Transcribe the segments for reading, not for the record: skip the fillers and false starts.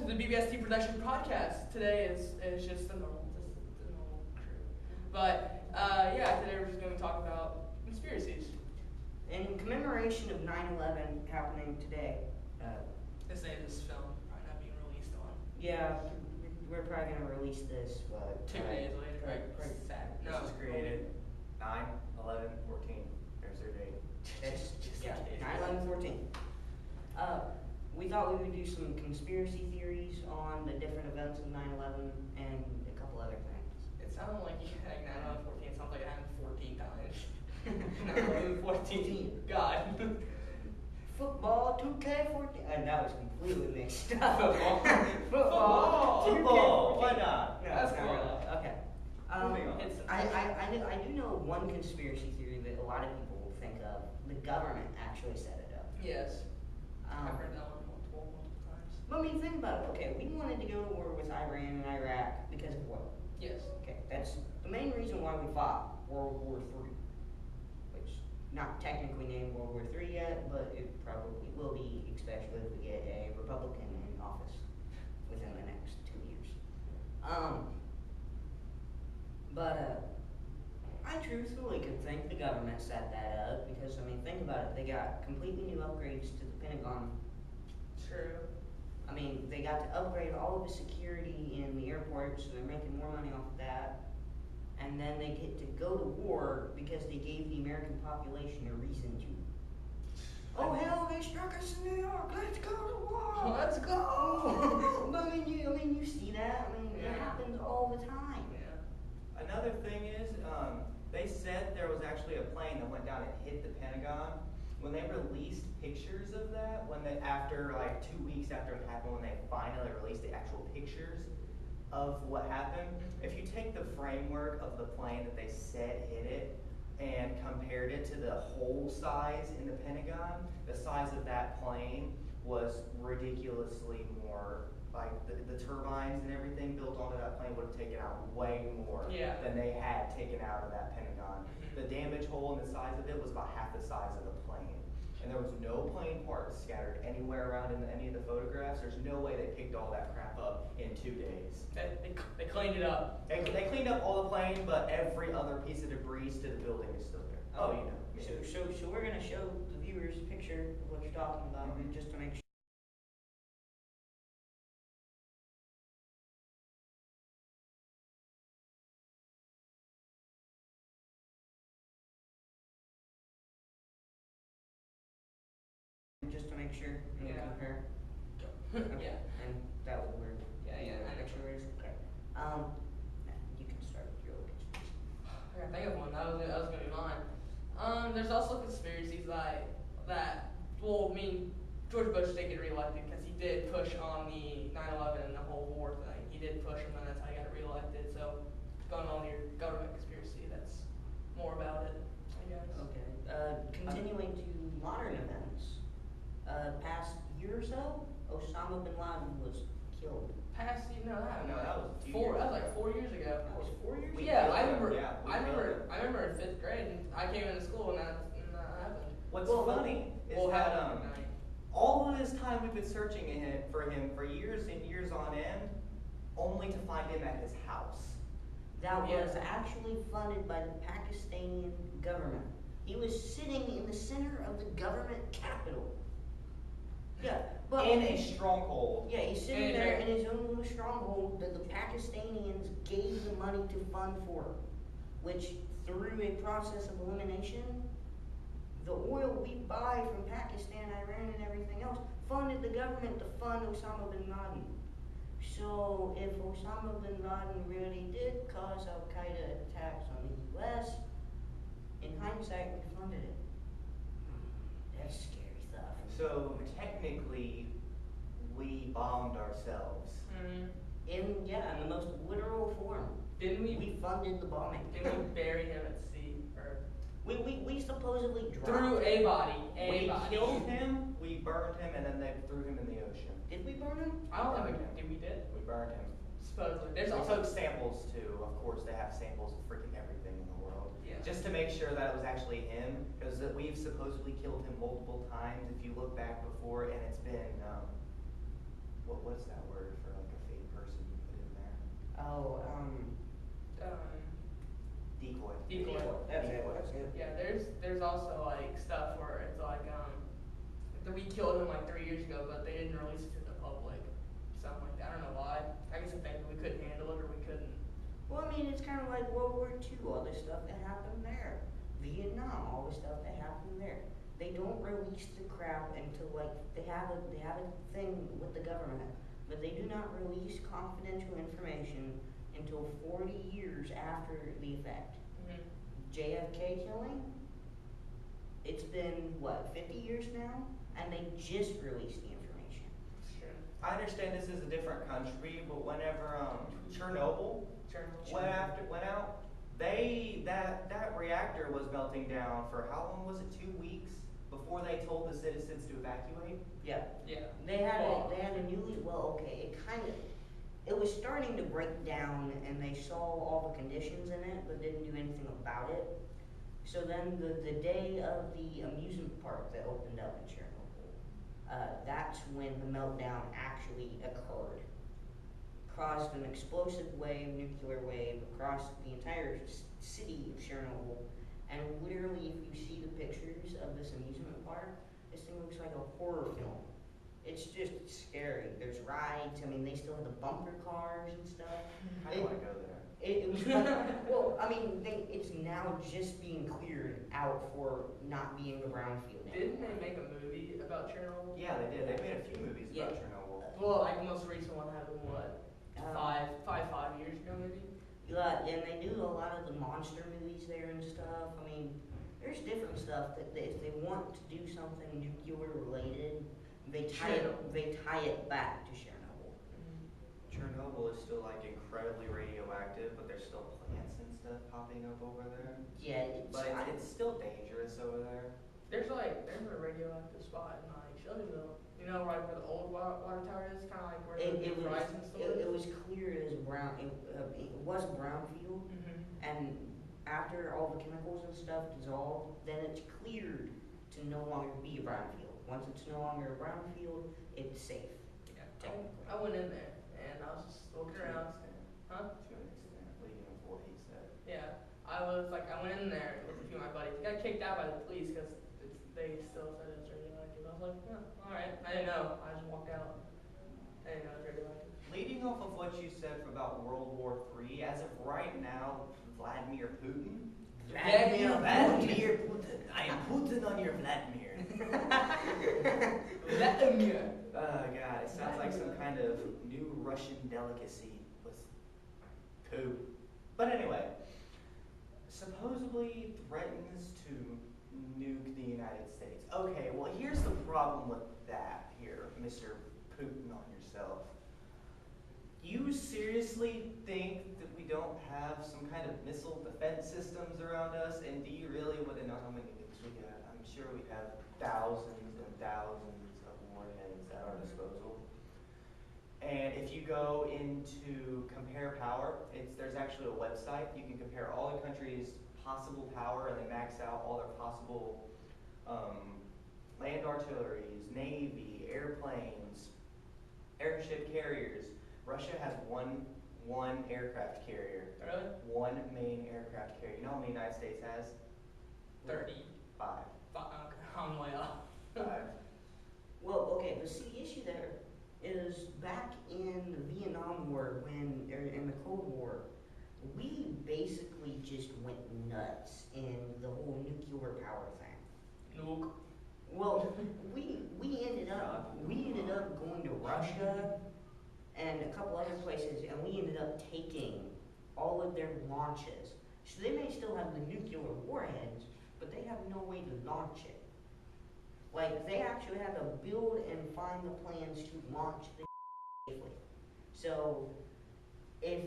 to the B.B.S.T production podcast. Today is just the normal crew. But yeah, today we're just going to talk about conspiracies. In commemoration of 9/11 happening today, This day this film probably not being released on. yeah, we're probably going to release this, but 2 days later, right? Sad. This was created 9/11/14. There's their date. It's Just yeah, days. 9/11/14. We thought we would do some conspiracy theories on the different events of 9/11 and a couple other things. It sounded like you had 9/11/14. It sounds like it happened 14 times. 9/11/14. God. Football 2K14. And that was completely mixed up. Football. Football. Football. 2K14. Why not? No, That's not cool. really. Okay. Moving on. I do know one conspiracy theory that a lot of people will think of. The government actually set it up. Yes. I've Um, heard that one multiple times. But I mean, think about it. Okay, we wanted to go to war with Iran and Iraq because of oil. Yes. Okay, that's the main reason why we fought World War III, which not technically named World War III yet, but it probably will be, especially if we get a Republican in office within the next 2 years. I truthfully could think the government set that up because, I mean, think about it. They got completely new upgrades to the Pentagon. True. I mean, they got to upgrade all of the security in the airport, so they're making more money off of that. And then they get to go to war because they gave the American population a reason to. Oh hell, they struck us in New York. Let's go to war. Let's go. But I mean, you see that? I mean, Yeah. it happens all the time. Yeah. Another thing is, they said there was actually a plane that went down and hit the Pentagon. When they released pictures of that, after like 2 weeks after it happened, when they finally released the actual pictures of what happened, if you take the framework of the plane that they said hit it and compared it to the hole size in the Pentagon, the size of that plane was ridiculously more. Like the turbines and everything built onto that plane would have taken out way more Yeah. than they had taken out of that Pentagon. Mhm. The damage hole and the size of it was about half the size of the plane. And there was no plane parts scattered anywhere around in any of the photographs. There's no way they picked all that crap up in 2 days. They cleaned it up. They cleaned up all the plane, but every other piece of debris to the building is still there. Oh, you know. So we're gonna show the viewers a picture of what you're talking about, Mhm. just to make sure. Just to make sure and Yeah. compare. Yeah. And that was weird. Yeah, I know. Picture is okay. You can start with your conspiracy. I gotta think of one. That was gonna be mine. There's also conspiracies that well, I mean, George Bush did get reelected because he did push on the 9/11 and the whole war thing. He did push him, and that's how he got reelected. So, going on your government conspiracy, that's more about it, I guess. Okay. Continuing to modern events. Past year or so, Osama bin Laden was killed. Past, no, that No, that was a few four. years That was like ago. 4 years ago. That was 4 years We ago. Yeah, killed I him. remember. Yeah, we I killed remember. him. I remember in 5th grade, and I came into school, and that happened. What's Well, funny is Well, that happened that night. all of this time we've been searching for him for years and years on end, only to find him at his house. That Yeah. was actually funded by the Pakistani government. He was sitting in the center of the government capital. Yeah, but In a stronghold. yeah, he's sitting And there there- in his own little stronghold that the Pakistanians gave the money to fund for, which through a process of elimination, the oil we buy from Pakistan, Iran, and everything else funded the government to fund Osama bin Laden. So if Osama bin Laden really did cause Al Qaeda attacks on the U.S., in hindsight, we funded it. That's scary stuff. So technically, we bombed ourselves. Mhm. In the most literal form, Didn't we? we funded the bombing. Didn't we bury him at sea or We supposedly dropped through a body? We killed him, we burned him, and then they threw him in the ocean. Did we burn him? I don't Yeah, think we we did. We did. We burned him. Supposedly. There's We also took samples too. Of course, they have samples of freaking everything in the world. Yeah. Just to make sure that it was actually him, because we've supposedly killed him multiple times. If you look back before, and it's been what's that word for like a fake person you put in there? Oh, Decoy. Decoy. That's it, Decoy. that's it. Yeah, there's also like stuff where it's like we killed him like 3 years ago, but they didn't release it to the public. Something like that. I don't know why. I guess I think we couldn't handle it or we couldn't. Well, I mean, it's kind of like World War II, all the stuff that happened there. Vietnam, all the stuff that happened there. They don't release the crap until like they have a thing with the government, but they do not release confidential information until 40 years after the effect. Mm-hmm. JFK killing, it's been what, 50 years now, and they just released the information. Sure. I understand this is a different country, but whenever Chernobyl went out, that reactor was melting down for how long was it? 2 weeks before they told the citizens to evacuate. Yeah. Yeah. They had a newly, well, okay, it was starting to break down, and they saw all the conditions in it, but didn't do anything about it. So then the day of the amusement park that opened up in Chernobyl, that's when the meltdown actually occurred. Caused an explosive wave, nuclear wave, across the entire city of Chernobyl. And literally, if you see the pictures of this amusement park, this thing looks like a horror film. It's just scary. There's rides. I mean, they still have the bumper cars and stuff. How do I go there? It was like, well, I mean, it's now just being cleared out for not being a brownfield. Didn't they make a movie about Chernobyl? Yeah, they did. They made a few movies about Chernobyl. Well, like the most recent one happened what? 5 years ago maybe? Yeah, and they do a lot of the monster movies there and stuff. I mean, there's different stuff that if they want to do something nuclear related, they tie it back to Chernobyl. Chernobyl is still like incredibly radioactive, but there's still plants and stuff popping up over there. Yeah, it's still dangerous over there. There's a radioactive spot in like Shelbyville. You know, right where the old water tower is, kind of like where the Verizon store is. It was cleared as brown. It was a brownfield, and after all the chemicals and stuff dissolved, then it's cleared to no longer be a brownfield. Once it's no longer a brownfield, it's safe. Yeah. Technically. I went in there and I was just looking around. Huh? To an extent, leading with what he said. Yeah. I went in there with a few of my buddies. Got kicked out by the police because they still said it was radioactive. I was like, yeah, all right. I didn't know. I just walked out. I didn't know it was radioactive. Leading off of what you said about World War III, as of right now, Vladimir Putin. Vladimir Putin. I am Putin on your Vladimir. Vladimir. Oh god, it sounds like some kind of new Russian delicacy with poop. But anyway, supposedly threatens to nuke the United States. Okay, well here's the problem with that here, Mr. Putin on yourself. You seriously think that we don't have some kind of missile defense systems around us? And do you really want to know how many nukes we have? I'm sure we have thousands and thousands of warheads at our disposal. And if you go into compare power, there's actually a website. You can compare all the countries' possible power and then max out all their possible land artilleries, navy, airplanes, airship carriers. Russia has one aircraft carrier. Really? One main aircraft carrier. You know how many the United States has? 30. 5. Okay, I'm way off. 5. Well, okay, but see, the issue there is back in the Vietnam War, in the Cold War, we basically just went nuts in the whole nuclear power thing. Nuke. Well, we ended up going to Russia and a couple other places, and we ended up taking all of their launches. So they may still have the nuclear warheads, but they have no way to launch it. Like, they actually had to build and find the plans to launch the safely. So, if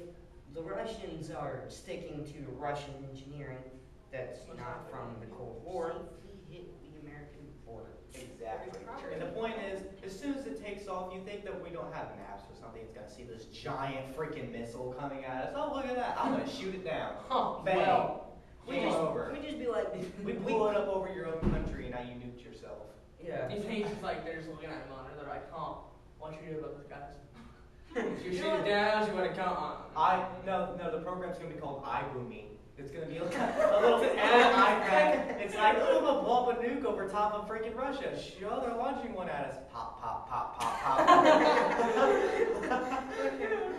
the Russians are sticking to Russian engineering that's not from the Cold War, they hit the American border. Exactly. And the point is, as soon as it takes off, you think that we don't have maps or something. It's gonna see this giant freaking missile coming at us. Oh, look at that! I'm gonna shoot it down. Bang. Well, Game over. We just be like, We pull it up over your own country, and now you nuked yourself. yeah. These things just like they're just looking at him on it. They're like, huh? What you do about this, guys? If you shoot it down, you want to count on. No, the program's gonna be called iBoomy. It's gonna be like a little iPad. It's like, oh, we'll blow up a nuke over top of freaking Russia. Sure, they're launching one at us. Pop, pop, pop, pop, pop.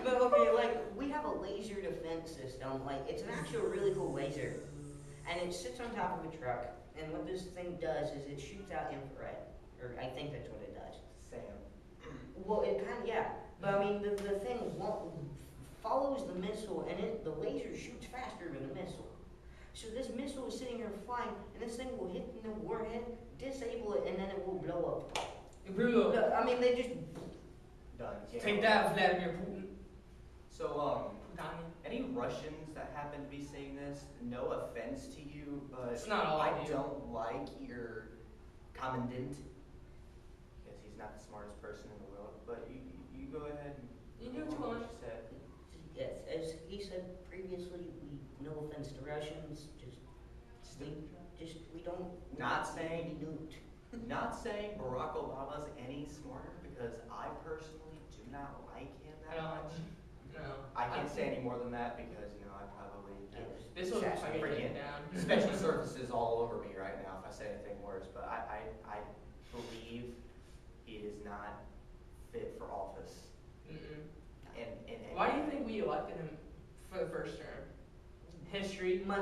But okay, like, we have a laser defense system. Like, it's an actual really cool laser. And it sits on top of a truck. And what this thing does is it shoots out infrared. Or I think that's what it does. Sam. Well, it kind of, yeah. But I mean, the thing follows the missile, and the laser shoots faster than the missile. So this missile is sitting there flying, and this thing will hit the warhead, disable it, and then it will blow up. It blew up. No, I mean, they just... Done. Yeah. Take that, Vladimir Putin. So, any Russians that happen to be seeing this, no offense to you, but It's not all I I do. don't like your commandant, because he's not the smartest person in the world. But you go ahead and You do what you what want. you said. Yes, as he said previously, no offense to Russians, we don't... Not we saying- be nuked. Not saying Barack Obama's any smarter, because I personally do not like him I that don't. much. No. I can't say any more than that because I probably This was Sassy I get freaking taken down. special services all over me right now if I say anything worse. But I believe he is not fit for office. Mm-mm. And Why do you think we elected him for the first term? History. My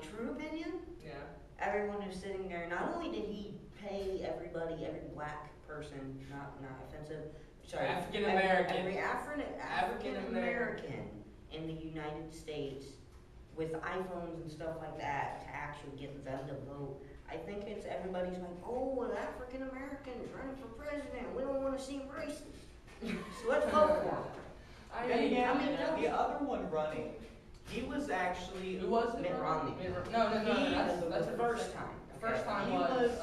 true opinion, Yeah. everyone who's sitting there, not only did he pay everybody, every black person, not offensive, sorry, African American. every African African American in the United States with iPhones and stuff like that to actually get them to vote. I think it's everybody's like, oh, an African American is running for president. We don't want to seem racist, so let's vote for him. then again, I mean, the other one running, he was actually Who was it? Mitt Romney. No. He- That's the the first time. The first time He was. was-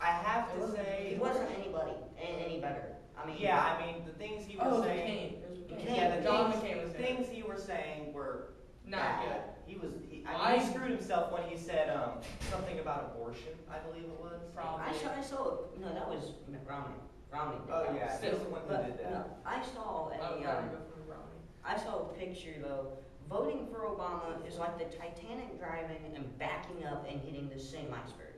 I have to say He wasn't anybody any better. I mean, yeah, I mean the things he was Oh, saying. McCain. It was McCain. Yeah, the John things, McCain was there. things he was saying were Not bad. good. He was he Why? screwed himself when he said something about abortion, I believe it was. Probably. I saw it. No, that was Mitt Romney. Romney did Oh that. yeah, Still, he's the one who But did that. no, I saw I would a rather go for Romney. I saw a picture though. Voting for Obama is like the Titanic driving and backing up and hitting the same iceberg.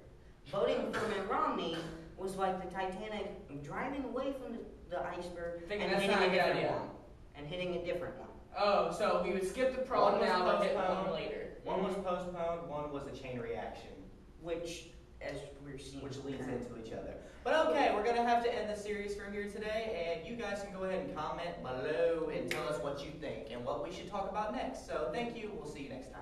Voting for Mitt Romney was like the Titanic driving away from the iceberg Thinking and that's hitting not a a good different idea. one. And hitting a different one. Oh, so we would skip the One problem was now, but hit postponed. one later. One was postponed, one was a chain reaction, Which, as we're seeing, which leads into each other. But okay, we're gonna have to end the series for here today, and you guys can go ahead and comment below and tell us what you think and what we should talk about next. So thank you. We'll see you next time.